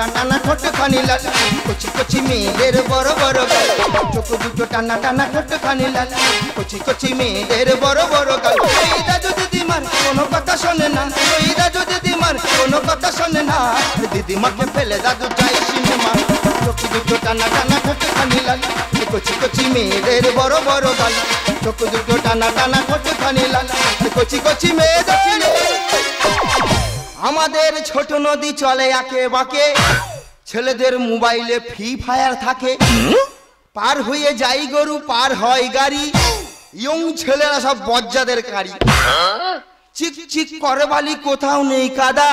টানা টানা ঠোঁট খানি লাল কচি কচি মেয়েদের বড় বড় গাল চোখ দুটো টানা টানা ঠোঁট খানি লাল কচি কচি মেয়েদের বড় বড় গাল ওই দাদু দিদিমার কোনো কথা শোনে না ওই দাদু দিদিমার কোনো কথা শোনে না দিদিমাকে ফেলে দাদু যায় সিনেমা চোখ দুটো টানা টানা ঠোঁট খানি লাল কচি কচি মেয়েদের বড় বড় গাল চোখ দুটো টানা টানা ঠোঁট খানি লাল কচি কচি মেয়েদের আমাদের ছোট নদী চলে আঁকে বাঁকে ছেলেদের মোবাইলে ফ্রি ফায়ার থাকে পার হয়ে যাই গরু পার হয় গাড়ি ইয়ং ছেলেরা সব বজ্জাদের কারি চিক চিক করে বালি কোথাও নেই কাদা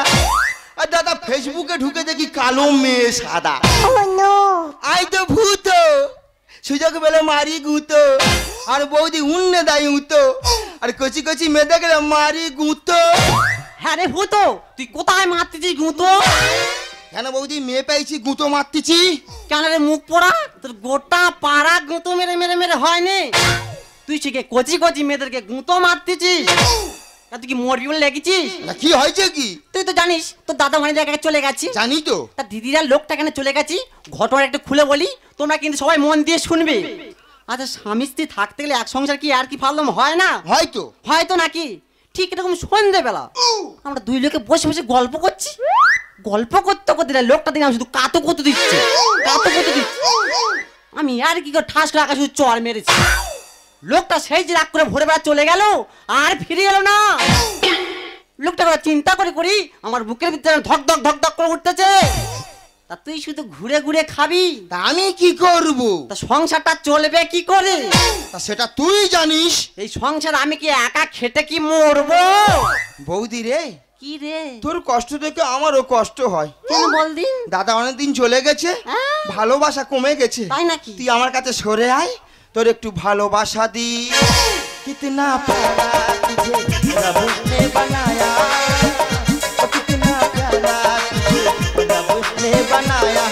আর দাদা ফেসবুকে ঢুকে দেখি কালো মেয়ে সাদা আই তো ভূত সুযোগ পেলে মারি গুঁতো আর বৌদি উন্নে দাই উতো আর কচি কচি মেয়ে দেখলে মারি গুঁতো হ্যাঁ রে ভূত তুই কোথায় মারতেছিস গুঁতো কেন বৌদি মেয়ে পেয়েছি গুঁতো মারতেছি কেন রে মুখ পোড়া তোর গোটা পাড়া গুঁতো মেরে মেরে মেরে হয়নি তুই শিখে কচি কচি মেয়েদেরকে গুঁতো মারতেছিস তুই কি মরবি বলে লেগেছিস না কি হয়েছে কি তুই তো জানিস তোর দাদা ভাই জায়গায় চলে গেছি জানি তো তা দিদিরা লোকটা কেন চলে গেছি ঘটনা একটু খুলে বলি তোমরা কিন্তু সবাই মন দিয়ে শুনবে আচ্ছা স্বামী স্ত্রী থাকতে গেলে এক সংসার কি আর কি ফালতু হয় না হয়তো নাকি ঠিক এরকম সন্ধ্যেবেলা আমরা দুই লোকে বসে বসে গল্প করছি গল্প করতে করতে লোকটা দেখলাম শুধু কাতো কত দিচ্ছে আমি আর কি করে ঠাস করে আকাশে চর মেরেছি লোকটা সেই যে রাগ করে ভোরে বেলা চলে গেল আর ফিরে এলো না লোকটা চিন্তা করে করি আমার বুকের ভিতরে ধক ধক ধক ধক করে উঠতেছে তা তুই শুধু ঘুরে ঘুরে খাবি তা আমি কি করব তা সংসারটা চলবে কি করে তা সেটা তুই জানিস এই সংসার আমি কি একা খেটে কি মরবো বৌদি রে কি রে তোর কষ্ট দেখে আমারও কষ্ট হয় কেন বল দিন দাদা অনেকদিন চলে গেছে ভালোবাসা কমে গেছে তাই নাকি তুই আমার কাছে সরে আয় তোর একটু ভালোবাসা দি কিতনা প্যারা তুঝে রব ने बनाया कितना प्यारा तुझे रब ने बनाया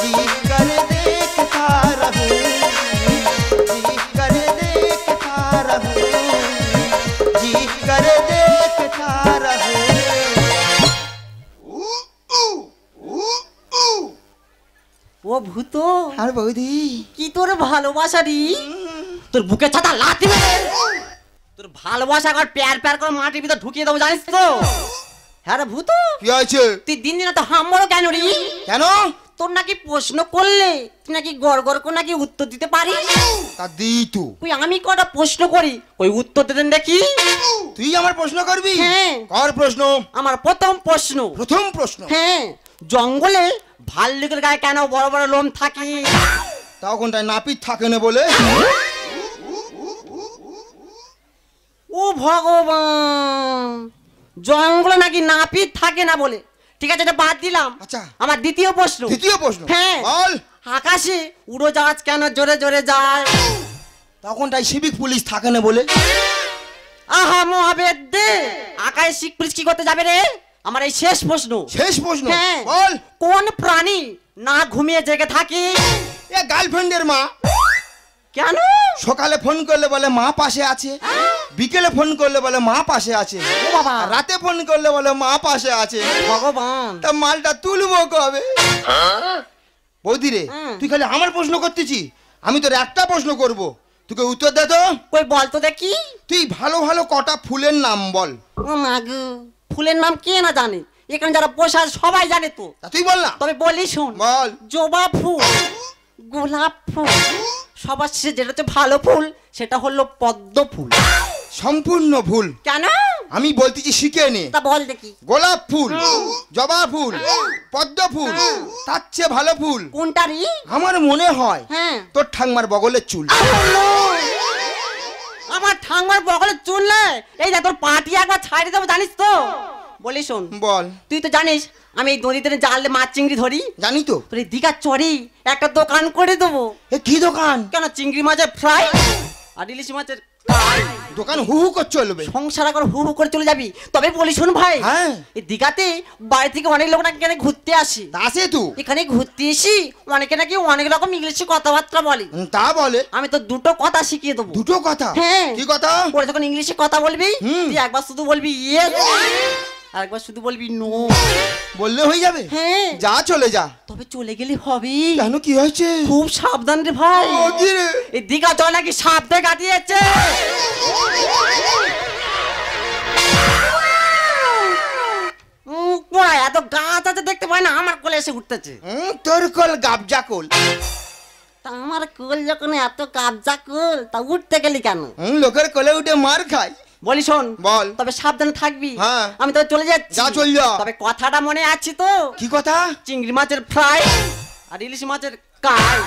जी कर देखता रहूं जी कर देखता रहूं जी कर देखता रहूं ও ভূত আর বৌদি কি তোর ভালোবাসা রি তোর বুকে ছাতা লাথি মেরে তোর ভালোবাসা কর প্যার প্যার করে মাটির ভিতর ঢুকিয়ে দেবো জানিস তো হ্যাঁ রে ভূত কি হয়েছে তুই দিন দিন তো হামড়ো কেন রি কেন তোর নাকি প্রশ্ন করলে তুই নাকি গড় গড় করে নাকি উত্তর দিতে পারিস তা দি তো তুই আমি কটা প্রশ্ন করি ওই উত্তর দেন দেখি তুই আমার প্রশ্ন করবি হ্যাঁ কর প্রশ্ন আমার প্রথম প্রশ্ন হ্যাঁ জঙ্গলে ভাল্লুকের গায়ে কেন বড় বড় লোম থাকে তখন তাই নাপিত থাকে না বলে ও ভগবান জঙ্গলে নাকি নাপিত থাকে না বলে ঠিক আছে এটা বাদ দিলাম আচ্ছা আমার দ্বিতীয় প্রশ্ন হ্যাঁ বল আকাশে উড়োজাহাজ কেন জোরে জোরে যায় তখন তাই সিভিক পুলিশ থাকে না বলে আহা মহাবেদ দে আকাশে সিভিক পুলিশ কি করতে যাবে রে আমার এই শেষ প্রশ্ন হ্যাঁ বল কোন প্রাণী না ঘুমিয়ে জেগে থাকে এ গার্লফ্রেন্ডের মা কেন সকালে ফোন করলে বলে মা পাশে আছে বিকেলে ফোন করলে বলে মা পাশে আছে ও বাবা রাতে ফোন করলে বলে মা পাশে আছে ভগবান তা মালটা তুলবো কবে বৌদি রে তুই খালি আমার প্রশ্ন করতেছি আমি তোর একটা প্রশ্ন করব তোকে উত্তর দে তো কই বল তো দেখি তুই ভালো ভালো কটা ফুলের নাম বল ও মা গো ফুলের নাম কে না জানে এখানে যারা বসে আছে সবাই জানে তো তুই বল না তবে বলি শুন বল জবা ফুল গোলাপ ফুল সবার শেষে যেটা হচ্ছে ভালো ফুল সেটা হলো পদ্ম ফুল সম্পূর্ণ ভুল কেন আমি বলতেছি শিখে নে তা বল দেখি গোলাপ ফুল জবা ফুল পদ্ম ফুল তার চেয়ে ভালো ফুল কোনটা রে আমার মনে হয় তোর ঠাংমার বগলের চুল আমার ঠাংমার বগলের চুল না এই দেখ তোর পাটি একবার ছাড়িয়ে দেবো জানিস তো বলি শোন বল তুই তো জানিস আমি এই নদীতে জালে মাছ চিংড়ি ধরি জানি তো তোর এই দীঘার চড়ি একটা দোকান করে দেবো এ কি দোকান কেন চিংড়ি মাছের ফ্রাই আর ইলিশ মাছের দোকান হু হু করে চলবে সংসার করে হু হু করে চলে যাবি তবে বলি শুন ভাই এই দীঘাতে বাড়ি থেকে অনেক লোক নাকি এখানে ঘুরতে আসে আসে তো এখানে ঘুরতে এসি অনেকে নাকি অনেক রকম ইংলিশে কথাবার্তা বলে তা বলে আমি তো দুটো কথা শিখিয়ে দেবো দুটো কথা হ্যাঁ কি কথা ওরা যখন ইংলিশে কথা বলবি তুই একবার শুধু বলবি ইয়েস আর একবার শুধু বলবি নো। বললে হয়ে যাবে? হ্যাঁ। যা চলে যা। তবে চলে গেলে হবে। কেন, কি হয়েছে? খুব সাবধান রে ভাই। ও কি রে? এই দিঘা জল নাকি সাপ দিয়ে কাটিয়েছে। এত গাছ আছে দেখতে পাই না, আমার কোলে এসে উঠতেছে। তোর কোল গাবজা কোল। তা আমার কোল যখন এত কাবজা কোল, তা উঠতে গেলি কেন? লোকের কোলে উঠে মার খাই। বলি শোন, বল। তবে সাবধানে থাকবি। হ্যাঁ। আমি তবে চলে যাচ্ছি। যা, চল যা। তবে কথাটা মনে আছে তো? কি কথা? চিংড়ি মাছের ফ্রাই আর ইলিশ মাছের কাই।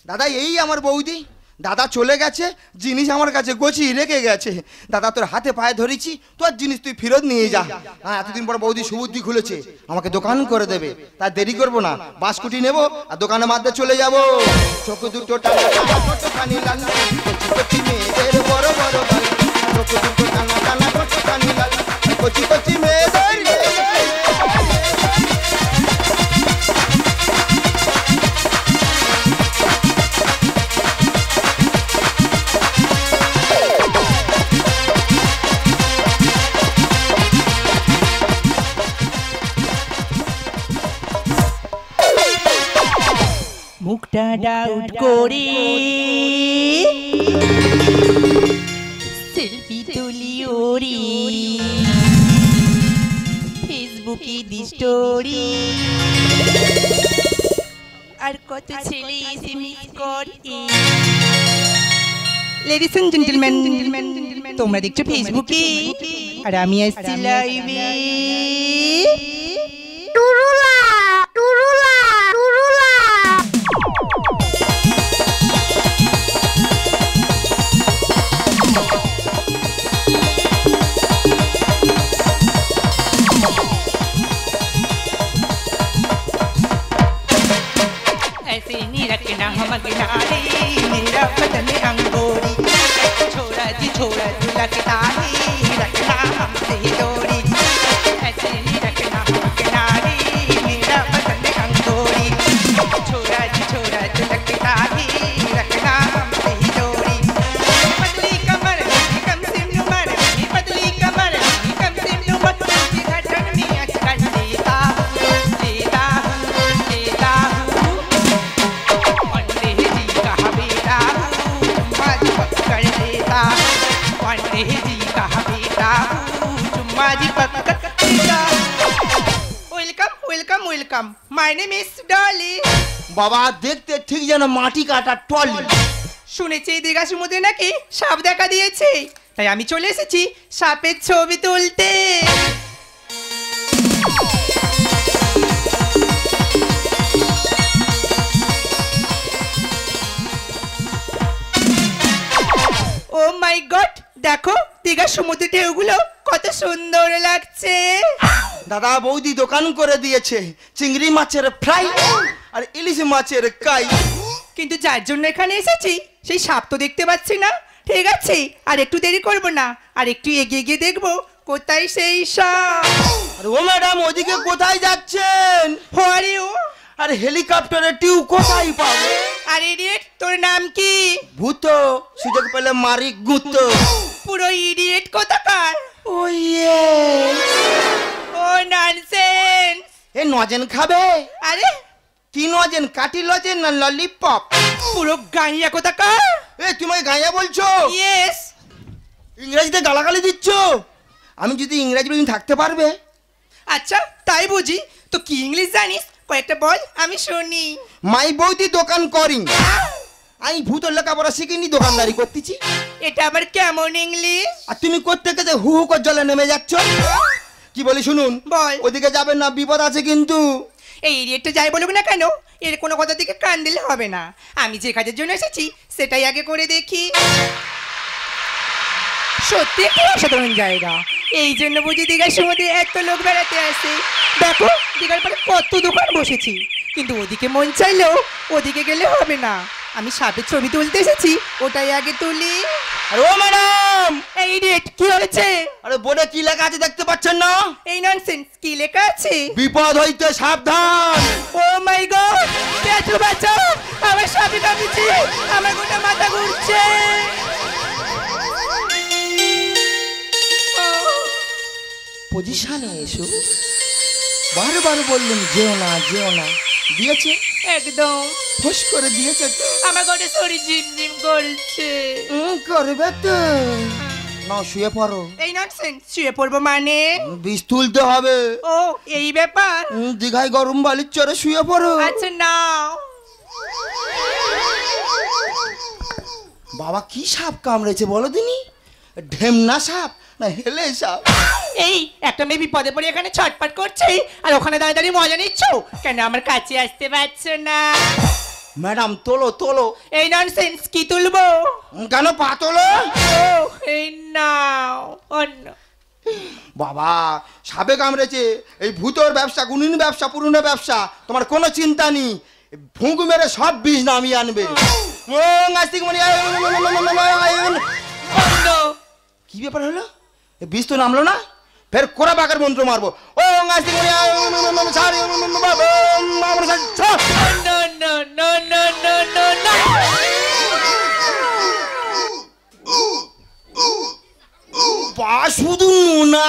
দাদা, এই আমার বৌদি। দাদা চলে গেছে, জিনিস আমার কাছে গোছিয়ে রেখে গেছে। দাদা, তোর হাতে পায়ে ধরেছি, তোর জিনিস তুই ফেরত নিয়ে যা। হ্যাঁ, এতদিন পর বৌদি সুবুদ্ধি খুলেছে, আমাকে দোকান করে দেবে। তার দেরি করবো না, বাসকুটি নেবো আর দোকানের মধ্যে চলে যাবো। চোখ দুটো টানা টানা, কতখানি লাল, কচি কচি মেয়েদের বড় বড় গাল। চোখ দুটো টানা টানা, কতখানি লাল, কচি কচি মেয়েদের। মুখটা ডাউট করে সেলফি তুলি ওরি, ফেসবুকে দি স্টোরি, আর কত ছেলে এসএমএস করে। লেডিস এন্ড জেন্টলম্যান, তোমরা দেখছো ফেসবুকে, আর আমি আসছি লাইভে। ऐसे नहीं रखना हम किनारे, मेरा बदन अंगूरी, छोड़ा जी छोड़ा तू लगता है, रखना हमसे दूरी। ऐसे नहीं रखना हम किनारे, मेरा बदन अंगूरी, छोड़ा जी छोड़ा तू लगता है, रखना हमसे दूरी। पतली कमर कम सिम उमर, पतली कमर कम सिम उमर, धड़कन में अटक लेता लेता लेता हूँ। पंडित जी का बेटा हूँ, चुम्मा जी पकड़ लेता हूँ। पंडित जी का बेटा हूँ, चुम्मा जी पकड़ लेता हूँ। Welcome welcome welcome, my name is Dolly. বাবা, দেখতে ঠিক যেন মাটি কাটা টলি। শুনেছি দীঘা সমুদ্রে নাকি সাপ দেখা দিয়েছে, তাই আমি চলে এসেছি সাপের ছবি তুলতে। ও মাই গড, দেখো দীঘা সমুদ্রের ঢেউগুলো কত সুন্দর লাগছে। দাদা, বৌদি দোকান করে দিয়েছে চিংড়ি মাছের ফ্রাই আর ইলিশ মাছের কাই। কিন্তু যার জন্য এখানে এসেছি সেই সাপ তো দেখতে পাচ্ছি না। ঠিক আছে, আর একটু দেরি করব না, আর একটু এগিয়ে গিয়ে দেখবো কোথায় সেই সাপ। আর ও ম্যাডাম, ওদিকে কোথায় যাচ্ছেন? হরে ও, আর হেলিকপ্টারের টিউ কোথায় পাবো? আরে ইডিয়েট, তোর নাম কি? ভূত, সুযোগ পেলে মারি গুঁতো। পুরো ইডিয়েট কোথাকার। ও ইয়ে, ও ননসেন্স। এ নজেন খাবে? আরে কি নজেন, কাটি লজেন না ললিপপ? পুরো গাইয়া কোথাকার। এ, তুমি গাঁয়া বলছো? ইয়েস। ইংরেজিতে গালাগালি দিচ্ছ? আমি যদি ইংরেজি বলি থাকতে পারবে? আচ্ছা তাই বুঝি, তো কি ইংলিশ জানিস কয়েকটা বল আমি শুনি। মাই বৌদি দোকান করিং। আমি ভূতের লেখাপড়া শিখিনি, দোকানদারি করতেছি। এটা আবার কেমন ইংলিশ? আর তুমি করতে গেছে হু হু করে জলে নেমে যাচ্ছ। কি বলি শুনুন, বল। ওদিকে যাবেন না, বিপদ আছে কিন্তু। এই ইডিয়েটটা যাই বলুক না কেন, এর কোনো কথা দিকে কান দিলে হবে না। আমি যে কাজের জন্য এসেছি সেটাই আগে করে দেখি। সত্যি একটি অসাধারণ জায়গা, এই জন্য বুঝি দীঘার সমুদ্রে এত লোক বেড়াতে আসে। দেখো দীঘার পরে কত দোকান বসেছি, কিন্তু ওদিকে মন চাইলেও ওদিকে গেলে হবে না। আমি সাপের ছবি তুলতে এসেছি, ওটাই আগে তুলি। আর ও ম্যাডাম, এই ইডিয়েট, কি হয়েছে? আরে বোর্ডে কি লেখা আছে দেখতে পাচ্ছেন না? এই ননসেন্স, কি লেখা আছে? বিপদ হইতে সাবধান। ও মাই গড, পেট্রো বাঁচাও, আমার সাপে কামড়েছে, আমার গোটা মাথা ঘুরছে। পজিশনে এসো। বারবার বললেন যেও না যেও না, দিয়েছে একদম ফোঁস করে দিয়েছে তো। আমার গোটে শরীর ঝিমঝিম করছে। করবে তো, না শুয়ে পড়ো। এই ননসেন্স, শুয়ে পড়বো মানে? বিষ তুলতে হবে। ও এই ব্যাপার। দীঘায় গরম বালির চরে শুয়ে পড়ো। আচ্ছা নাও। বাবা কি সাপ কামড়েছে বলো দিনি? ঢেমনা সাপ না হেলে সাপ? এই একটা মেয়ে বিপদে পড়ে এখানে ছটপট করছে আর ওখানে দাঁড়িয়ে দাঁড়িয়ে মজা নিচ্ছ কেন? আমার কাছে আসতে পারছো না? ম্যাডাম তোলো তোলো। এই ননসেন্স, কি তুলবো? কেন পা তোলো? ও এই নাও অন্য। বাবা সাপে কামড়েছে, এই ভূতর ব্যবসা, গুণিন ব্যবসা, পুরনো ব্যবসা, তোমার কোনো চিন্তা নেই। ফুঁক মেরে সব বিষ নামিয়ে আনবে। কি ব্যাপার হলো? বিষ তো নামলো না, ফের কোরা বাঘের মন্ত্র মারবো। ও শুধু না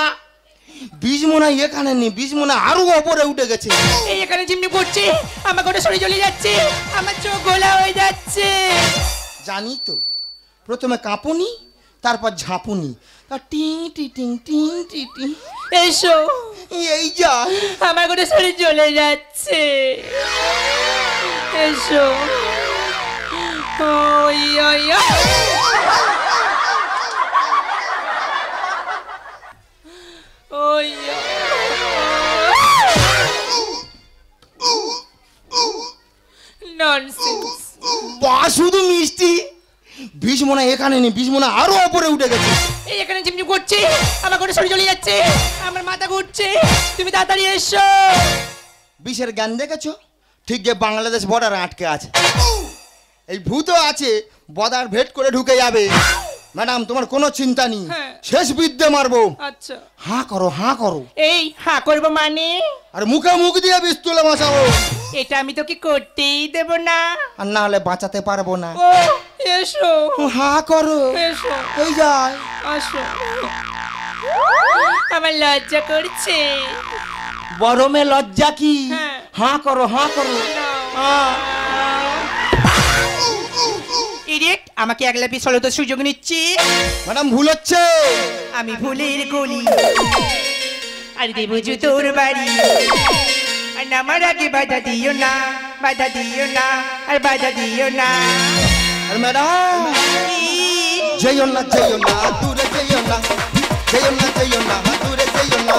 বীজ মনে হয় এখানে নেই, বীজ মনে হয় আরো ওপরে উঠে গেছে। এই এখানে চিমনি পড়ছে, আমার গোটা শরীর জ্বলে যাচ্ছে, আমার চোখ গোলা হয়ে যাচ্ছে। জানি তো, প্রথমে কাঁপুনি তারপর ঝাঁপুনি, তা টিং টি টিং টিং টি টিং। এসো, এই যা আমার গোটা শরীর জ্বলে যাচ্ছে। এসো। ওই ওই ওই ননসেন্স। বা শুধু মিষ্টি, বীজ মনে হয় এখানে নেই, বীজ মনে হয় আরো ওপরে উঠে গেছে। এই এখানে ঝিমঝিম করছে, আমার গোটা শরীর জ্বলে যাচ্ছে, আমার মাথা ঘুরছে, তুমি তাড়াতাড়ি এসো। বিষের জ্ঞান দেখেছো? ঠিক যে বাংলাদেশ বর্ডারে আটকে আছে। এই ভূত আছে, বর্ডার ভেট করে ঢুকে যাবে। ম্যাডাম তোমার কোনো চিন্তা নেই, হ্যাঁ। শেষ বিদ্যে মারবো। আচ্ছা হাঁ করো হাঁ করো। এই হ্যাঁ করবো মানে? আর মুখে মুখ দিয়ে বিষ তুলে বাঁচাবো। এটা আমি তোকে করতেই দেব না। আর না হলে বাঁচাতে পারবো না। ও এসো, হাঁ করো। এসো, এই যায় আসো। আমার লজ্জা করছে। গরমে লজ্জা কি? হ্যাঁ। হাঁ করো হাঁ করো। ইডিয়েট, আমাকে একলা পিছলে তো সুযোগ নিচ্ছি। ম্যাডাম ভুল হচ্ছে। আমি ভুলের গলি আর দেব তোর বাড়ি। আর আমার আগে বাধা দিও না, বাধা দিও না, আর বাধা দিও না। আর ম্যাডাম যেও না যেও না দূরে যেও না, যেও না যেও না দূরে যেও না।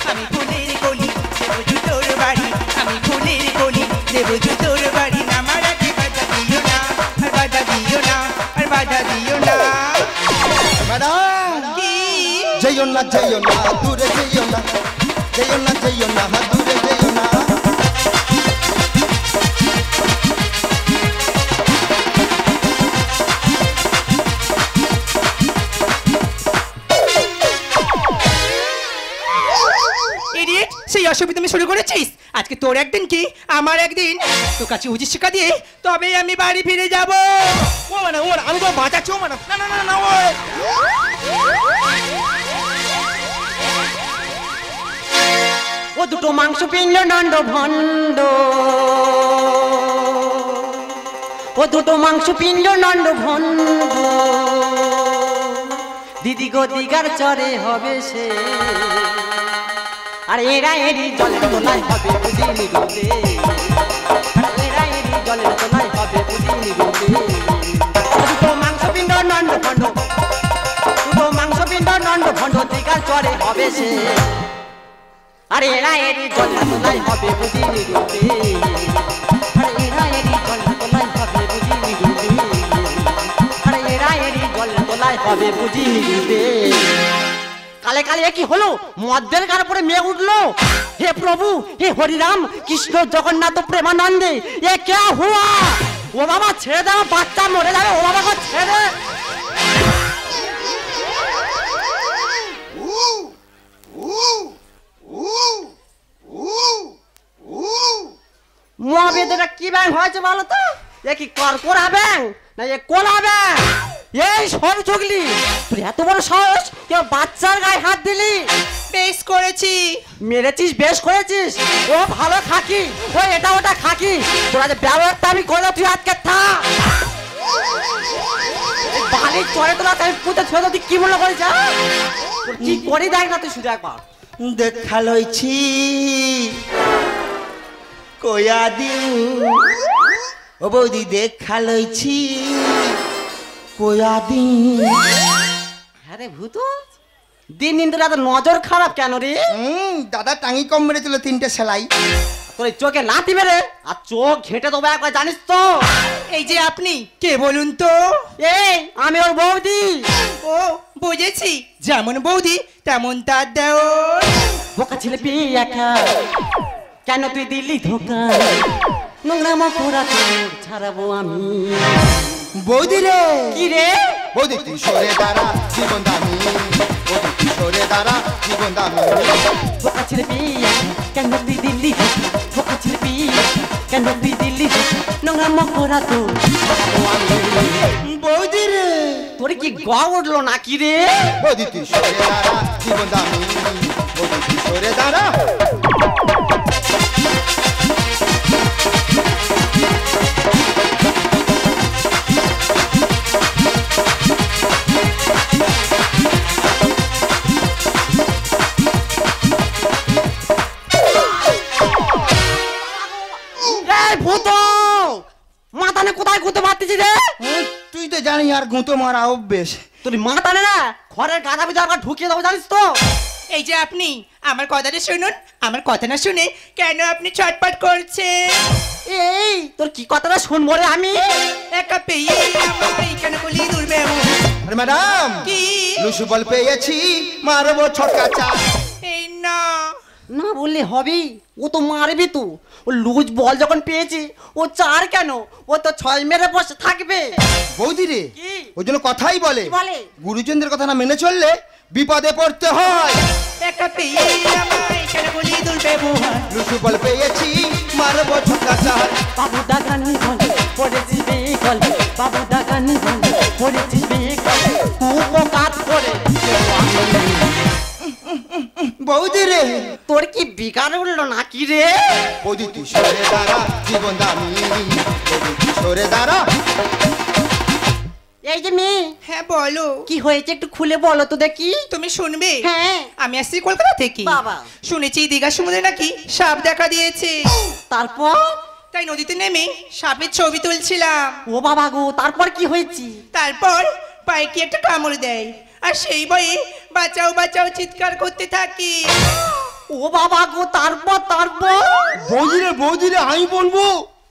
আমি ফুলের গলি দেব তোর বাড়ি, আমি ফুলের গলি দেব তোর বাড়ি। আমার আগে বাধা দিও না, আর বাধা দিও না, আর বাধা দিও না। ম্যাডাম কি যেও না যেও না দূরে যেও না, যেও না যেও না দূরে যেও না। ইডিয়েট, সেই অসুবিধা তুমি শুরু করেছিস। আজকে তোর একদিন কি আমার একদিন, তোর কাছে উচিত শিক্ষা দিয়ে তবে আমি বাড়ি ফিরে যাব। ও মানে ও আমি তো বাঁচাচ্ছি। ও মানে না না না না ও দুটো মাংস পিণ্ড নন্দ ভণ্ড, ও দুটো মাংস পিণ্ড নন্দ ভণ্ড, দিদি গো দিগার চরে হবে সে। আর এরা এরি জলের তোলায় হবে বুঝিনি রূপে, এরা এরি জলের তোলায় হবে বুঝিনি রূপে। দুটো মাংস পিণ্ড নন্দ ভণ্ড, দুটো মাংস পিণ্ড নন্দ ভণ্ড, দিগার চরে হবে সে। আরে এরা এরি জলের তোলায় হবে বুঝিনি রূপে, আরে এরা এরি জলের তোলায় হবে বুঝিনি রূপে, আরে এরা এরি জলের তোলায় হবে বুঝিনি রূপে। কালে কালে কি হলো? মদ্যের গার পরে মেয়ে উঠলো। হে প্রভু, হে হরিরাম কৃষ্ণ জগন্নাথ প্রেমানন্দে, এ কে হুয়া? ও বাবা ছেড়ে দাও, বাচ্চা মরে যাবে। ও বাবা গো ছেড়ে। মহাবেদটা কি ব্যাং হয়েছে বলো তো? এ কি করা ব্যাং না এ কোলা ব্যাং? এই সব ঝুগলি, তুই এত বড় সাহস, কেউ বাচ্চার গায়ে হাত দিলি? বেশ করেছি। মেরেছিস, বেশ করেছিস। ও ভালো খাকি, ও এটা ওটা খাকি। তোরা যে ব্যবহারটা আমি করলে তুই আজকে থাক। বাড়ির চরে তোরা আমি পুঁতে ছেড়ে তুই কি মনে করিস? তোর কি করি দেখ না তুই শুধু একবার। দেখা লইছি কয়া দিন ও বৌদি, দেখা লইছি কয়া দিন। হ্যাঁ রে ভূত, দিন দিন তোর এত নজর খারাপ কেন রে? দাদা টাঙি কম মেরেছিল 3টে সেলাই। তোর এই চোখে লাথি মেরে আর চোখ ঘেঁটে দেবো একবার, জানিস তো? এই যে আপনি কে বলুন তো? এই আমি ওর বৌদি। ও বুঝেছি, যেমন বৌদি তেমন তার দেওর। বোকা ছেলে পেয়ে একা, কেন তুই দিল্লি ধোকা? নোংরা মকরা তোর ছাড়াবো আমি। বৌদি রে, কি রে? বৌদি তুই সরে দাঁড়া জীবন দামি, বৌদি তুই সরে দাঁড়া জীবন দামি। বোকা ছেলে পেয়ে একা, কেন তুই দিল্লি ধোকা? বোকা ছেলে পেয়ে একা, কেন তুই দিল্লি ধোকা? নোংরা মকরা তোর ছাড়াবো আমি। বৌদি রে, তোর কি গা উঠলো নাকি রে? বৌদি তুই সরে দাঁড়া জীবন দামি, বৌদি তুই সরে দাঁড়া। ভূত মাথানে কোথায় গুঁতো মারতেছি রে? তুই তো জানি আর গুঁতো মারা অভ্যেস। তোর মাথানে না ঘরের গাদা ভিতরে আবার ঢুকিয়ে দেবো, জানিস তো? এই যে আপনি আমার কথাটা শুনুন, আমার কথা না শুনে কেন আপনি ছটপট করছেন? এই তোর কি কথাটা শুনবো রে আমি? একা পেয়ে আমায় কেন বলি দুর্ব্যবহার? আরে ম্যাডাম, কি? লুসু বল পেয়েছি, মারবো ছটকা চা। এই না, না বললে হবে, ও তো মারবি তো। ও লুজ বল যখন পেয়েছি, ও চার কেন, ও তো 6 মেরে বসে থাকবে। বৌদি রে, কি? ওই জন্য কথাই বলে, কি বলে? গুরুজনদের কথা না মেনে চললে বিপদে পড়তে হয়। একা পেয়ে আমায় কেন বলি দুর্ব্যবহার? লুসু বল পেয়েছি, মারবো ছটকা চা। বাবু ডাকানি বলে পড়েছি বেকল, বাবু ডাকানি বলে পড়েছি বেকল, উপকার করে বৌদি রে, তোর কি বিকার উঠলো নাকি রে? বৌদি তুই সরে দাঁড়া জীবন দামি, বৌদি তুই সরে দাঁড়া। এই যে মেয়ে, হ্যাঁ বলো, কি হয়েছে একটু খুলে বলো তো দেখি। তুমি শুনবে? হ্যাঁ। আমি আসছি কলকাতা থেকে। বাবা। শুনেছি দীঘা সমুদ্রে নাকি সাপ দেখা দিয়েছে। তারপর? তাই নদীতে নেমে সাপের ছবি তুলছিলাম। ও বাবা গো, তারপর কি হয়েছে? তারপর পায়ে কি একটা কামড় দেয়, আর সেই ভয়ে বাঁচাও বাঁচাও চিৎকার করতে থাকি। ও বাবা গো, তারপর? বৌদি রে আমি বলবো।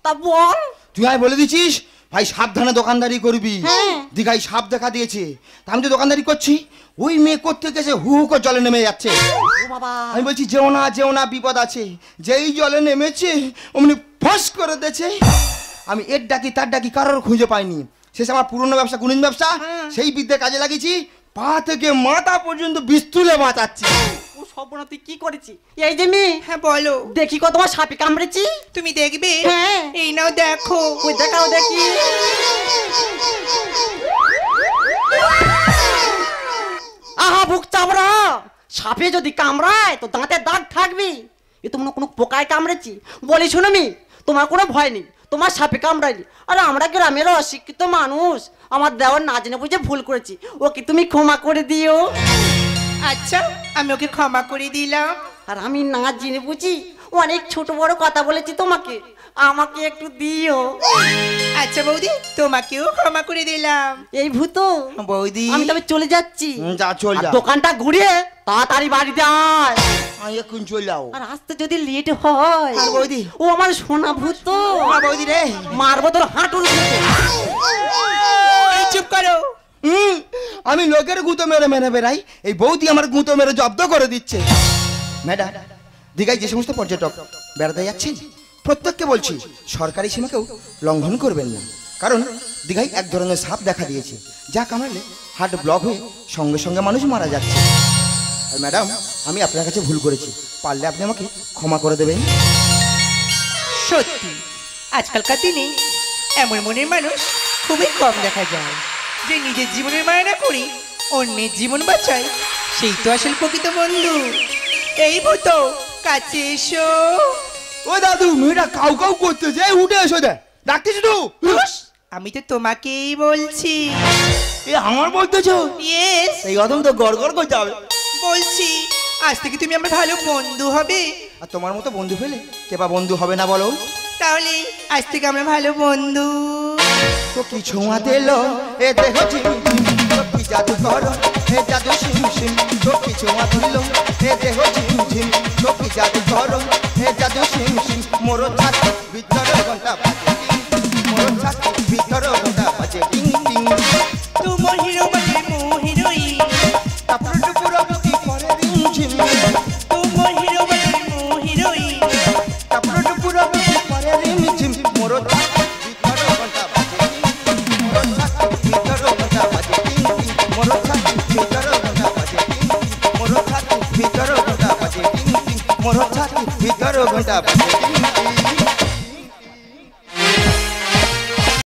তা বল। তুই আয় বলে দিছিস ভাই সাবধানে দোকানদারি করবি। হ্যাঁ। দীঘায় সাপ দেখা দিয়েছে, তা আমি তো দোকানদারি করছি, ওই মেয়ে করতে গেছে হু হু করে জলে নেমে যাচ্ছে। ও বাবা। আমি বলছি যেও না বিপদ আছে। যেই জলে নেমেছে অমনি ফস করে দিয়েছে। আমি এর ডাকি তার ডাকি কারোর খুঁজে পাইনি। শেষে আমার পুরনো ব্যবসা গুণিন ব্যবসা, সেই বিদ্যে কাজে লাগিয়েছি, পা থেকে মাথা পর্যন্ত বিস্তুলে বাঁচাচ্ছি। ও সর্বনাশ, তুই কি করেছি? এই যে মেয়ে, হ্যাঁ বলো, দেখি কত তোমার সাপে কামড়েছি। তুমি দেখবে? হ্যাঁ। এই নাও দেখো। ওই দেখাও দেখি। আহা বুক চামড়া, সাপে যদি কামড়ায় তো দাঁতে দাগ থাকবে। এ তো মনে হয় কোনো পোকায় কামড়েছি। বলি শোনো মি, তোমার কোনো ভয় নেই, তোমার সাপে কামড়ায়নি। আর আমরা গ্রামের অশিক্ষিত মানুষ, আমার দেওয়ার না জেনে বুঝে ভুল করেছি, ওকে তুমি ক্ষমা করে দিও। আচ্ছা, আমি ওকে ক্ষমা করে দিলাম। আর আমি না জেনে বুঝি অনেক ছোট বড় কথা বলেছি তোমাকে, আমাকে একটু দিও। আচ্ছা বৌদি, তোমাকেও ক্ষমা করে দিলাম। এই ভূত, বৌদি আমি তবে চলে যাচ্ছি। যা চল আর যা, দোকানটা ঘুরিয়ে তাড়াতাড়ি বাড়িতে আয়। আমি এখন চল যাও। আর আসতে যদি লেট হয়, আর বৌদি? ও আমার সোনা ভূত, বৌদি রে, মারবো তোর হাঁটুর ভূতে। এই চুপ করো। আমি লোকের গুঁতো মেরে মেরে বেড়াই, এই বৌদি আমার গুঁতো মেরে জব্দ করে দিচ্ছে। ম্যাডাম, দীঘায় যে সমস্ত পর্যটক বেড়াতে যাচ্ছেন প্রত্যেককে বলছি সরকারি সীমাকেও লঙ্ঘন করবেন না, কারণ দীঘায় এক ধরনের সাপ দেখা দিয়েছে, যা কামড়ালে হার্ট ব্লক হয়ে সঙ্গে সঙ্গে মানুষ মারা যাচ্ছে। আর ম্যাডাম, আমি আপনার কাছে ভুল করেছি, পারলে আপনি আমাকে ক্ষমা করে দেবেন। সত্যি আজকালকার দিনে এমন মনের মানুষ খুবই কম দেখা যায়, যে নিজের জীবনের মায়া না করি অন্যের জীবন বাঁচায়, সেই তো আসল প্রকৃত বন্ধু। এই ভূতো কাছে এসো। ও দাদু মেয়েটা কাউ কাউ করতেছে, এই উঠে এসো দে, ডাকতেছি তো। হুস, আমি তো তোমাকেই বলছি। এ আমার বলতেছো? ইয়েস, এই গদম তো গড়গড় করতে হবে। বলছি আজ থেকে তুমি আমার ভালো বন্ধু হবে। আর তোমার মতো বন্ধু পেলে কে বা বন্ধু হবে না বলো? তাহলে আজ থেকে আমরা ভালো বন্ধু। তো কি ছোঁয়া দিলো এ দেহ ঝিমঝিম, তো কি জাদু করো এ জাদু সিমসিম, তো কি ছোঁয়া দিলো এ দেহ ঝিমঝিম, তো কি জাদু করো এ জাদু সিমসিম। মোর ছাতি ভিতর ঘন্টা বাজে টিং টিং, মোর ছাতি ভিতর ঘন্টা বাজে টিং টিং। তোমার হিরো বাজে মোহিরোই, কাপড় টুকুর বুকি পরে রিমঝিম, তোমার হিরো বাজে মোহিরোই, কাপড় টুকুর বুকি পরে রিমঝিম। মোর ছাতি ভিতর ঘন্টা বাজে টিং টিং, মোর ছাতি ভিতর ঘন্টা বাজে টিং টিং, মোর ছাতি ভিতর ঘন্টা বাজে টিং টিং, মোর ছাতি ভিতর ঘন্টা বাজে টিং টিং, মোর ছাতি ভিতর ঘন্টা বাজে টিং টিং।